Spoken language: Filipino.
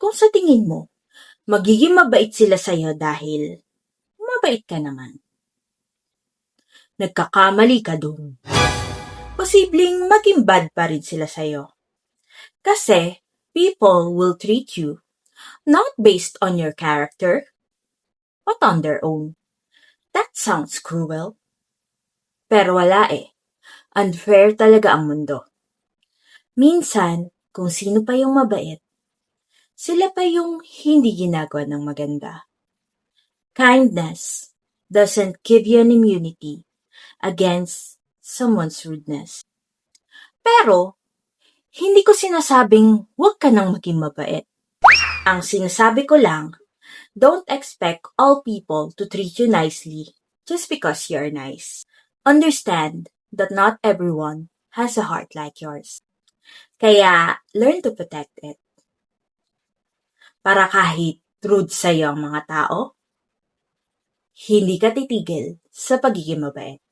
kung sa tingin mo, magiging mabait sila sa'yo dahil mabait ka naman. Nagkakamali ka dun. Posibleng maging bad pa rin sila sa'yo. Kasi people will treat you not based on your character, but on their own. That sounds cruel. Pero wala eh. Unfair talaga ang mundo. Minsan, kung sino pa yung mabait, sila pa yung hindi ginagawa ng maganda. Kindness doesn't give you an immunity against someone's rudeness. Pero, hindi ko sinasabing huwag ka nang maging mabait. Ang sinasabi ko lang, don't expect all people to treat you nicely just because you're nice. Understand that not everyone has a heart like yours. Kaya, learn to protect it. Para kahit rude sa'yo ang mga tao, hindi ka titigil sa pagiging mabait.